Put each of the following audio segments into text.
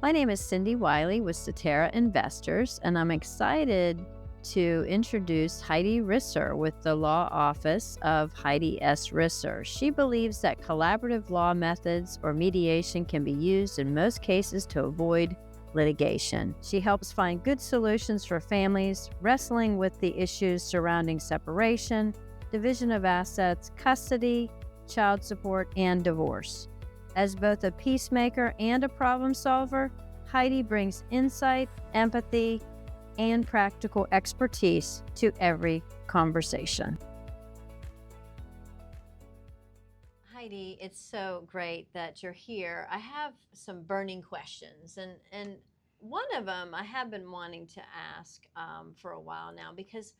My name is Cindy.Wylie with Cetera Investors, and I'm excited to introduce Heidi Risser with the law office of Heidi S. Risser. She believes that collaborative law methods or mediation can be used in most cases to avoid litigation. She helps find good solutions for families wrestling with the issues surrounding separation, division of assets, custody, child support, and divorce. As both a peacemaker and a problem solver, Heidi brings insight, empathy, and practical expertise to every conversation. Heidi, it's so great that you're here. I have some burning questions, and one of them I have been wanting to ask for a while now, because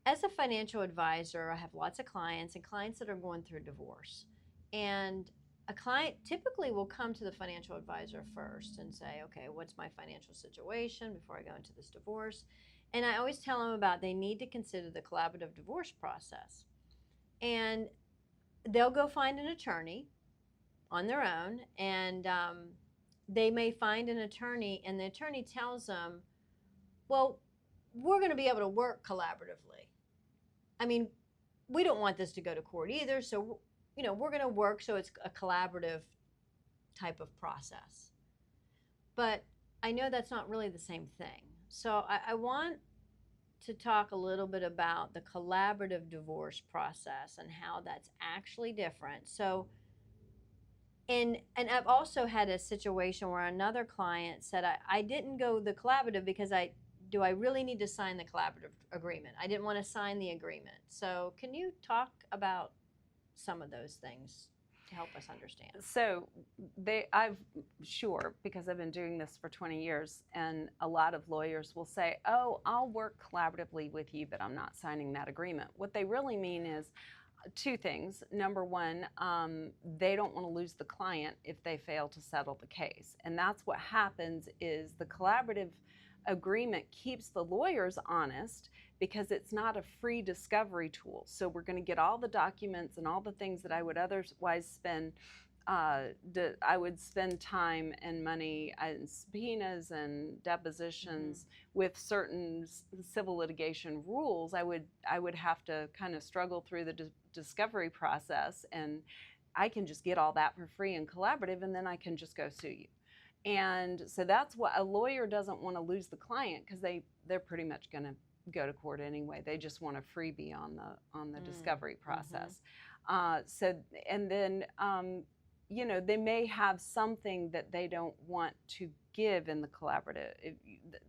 as a financial advisor, I have lots of clients and clients that are going through divorce. And a client typically will come to the financial advisor first and say, okay, what's my financial situation before I go into this divorce? And I always tell them about they need to consider the collaborative divorce process. And they'll go find an attorney on their own, and they may find an attorney, and the attorney tells them, well, we're going to be able to work collaboratively. I mean, we don't want this to go to court either, so we're going to work so it's a collaborative type of process. But I know that's not really the same thing. So I want to talk a little bit about the collaborative divorce process and how that's actually different. So, and I've also had a situation where another client said, I didn't go the collaborative because do I really need to sign the collaborative agreement? I didn't want to sign the agreement. So can you talk about some of those things to help us understand? So sure, because I've been doing this for 20 years, and a lot of lawyers will say, oh, I'll work collaboratively with you, but I'm not signing that agreement. What they really mean is two things. Number one, they don't want to lose the client if they fail to settle the case. And that's what happens is the collaborative agreement keeps the lawyers honest because it's not a free discovery tool. So we're going to get all the documents and all the things that I would otherwise spend I would spend time and money and subpoenas and depositions with certain civil litigation rules. I would have to kind of struggle through the discovery process, and I can just get all that for free and collaborative, and then I can just go sue you. And so that's what a lawyer doesn't want to lose the client, because they're pretty much going to go to court anyway. They just want a freebie on the discovery process. And then they may have something that they don't want to give in the collaborative.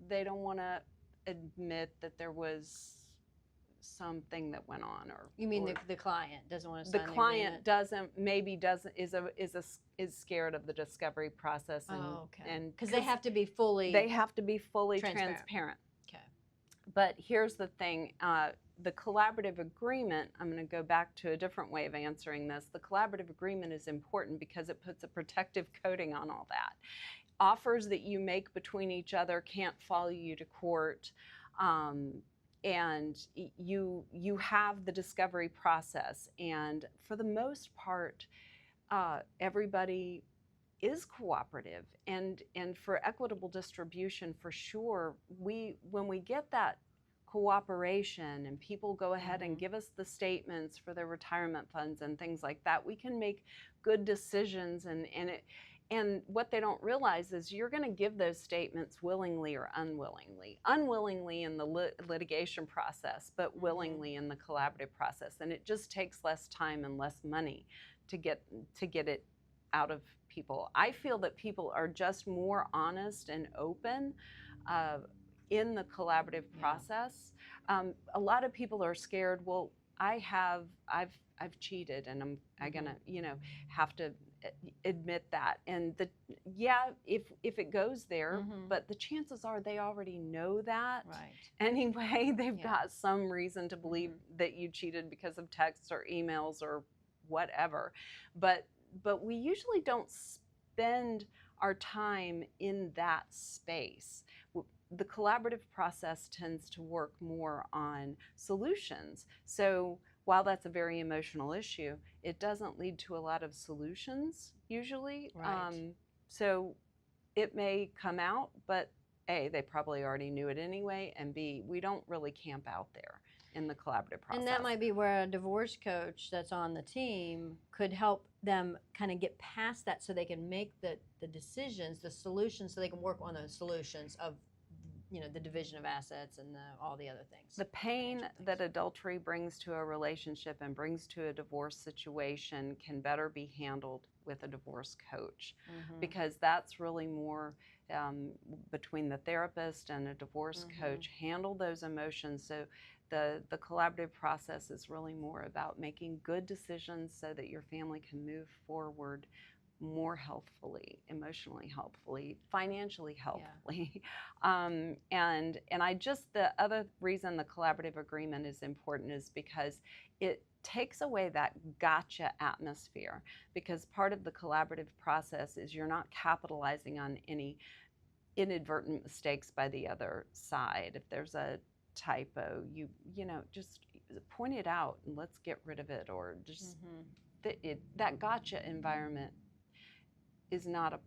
They don't want to admit that there was something that went on, or you mean the client doesn't want to the sign the client agreement? is scared of the discovery process, and and because they have to be fully transparent. Okay. But here's the thing, the collaborative agreement, I'm going to go back to a different way of answering this. The collaborative agreement is important because it puts a protective coating on all that. Offers that you make between each other can't follow you to court. And you have the discovery process, and for the most part, everybody is cooperative, and for equitable distribution, for sure, when we get that cooperation and people go ahead and give us the statements for their retirement funds and things like that, we can make good decisions, and what they don't realize is you're going to give those statements willingly or unwillingly. Unwillingly in the litigation process, but willingly in the collaborative process. And it just takes less time and less money to get it out of people. I feel that people are just more honest and open in the collaborative process. A lot of people are scared. Well, I've cheated, and I'm gonna have to admit that, and if it goes there, but the chances are they already know that anyway. They've got some reason to believe that you cheated because of texts or emails or whatever, but we usually don't spend our time in that space. The collaborative process tends to work more on solutions. So while that's a very emotional issue, it doesn't lead to a lot of solutions usually. So it may come out, but A, they probably already knew it anyway, and B, we don't really camp out there in the collaborative process. And that might be where a divorce coach that's on the team could help them kind of get past that so they can make the decisions, the solutions, so they can work on those solutions of, the division of assets and all the other things. The pain that adultery brings to a relationship and brings to a divorce situation can better be handled with a divorce coach, because that's really more between the therapist and a divorce coach. Handle those emotions. So the collaborative process is really more about making good decisions so that your family can move forward more healthfully, emotionally healthfully, financially healthfully. Yeah. And the other reason the collaborative agreement is important is because it takes away that gotcha atmosphere, because part of the collaborative process is you're not capitalizing on any inadvertent mistakes by the other side. If there's a typo, you just point it out and let's get rid of it, or just that gotcha environment is not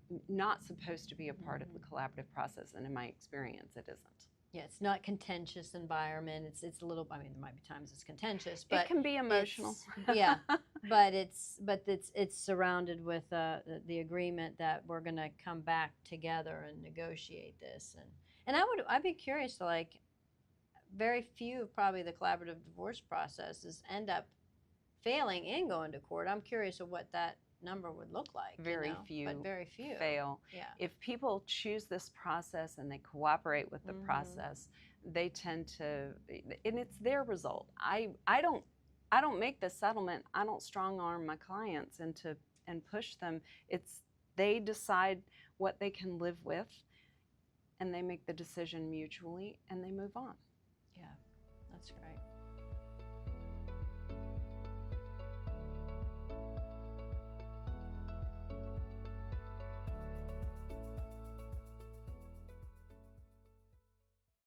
supposed to be a part of the collaborative process, and in my experience, it isn't. Yeah, it's not contentious environment. It's a little. I mean, there might be times it's contentious, but it can be emotional. Yeah, but it's surrounded with the agreement that we're going to come back together and negotiate this, and I'd be curious to very few of probably the collaborative divorce processes end up failing and going to court. I'm curious of what that number would look like. Very few fail. Yeah. If people choose this process and they cooperate with the process, they tend to, and it's their result. I don't make the settlement. I don't strong arm my clients and push them. They decide what they can live with, and they make the decision mutually, and they move on. Yeah, that's great.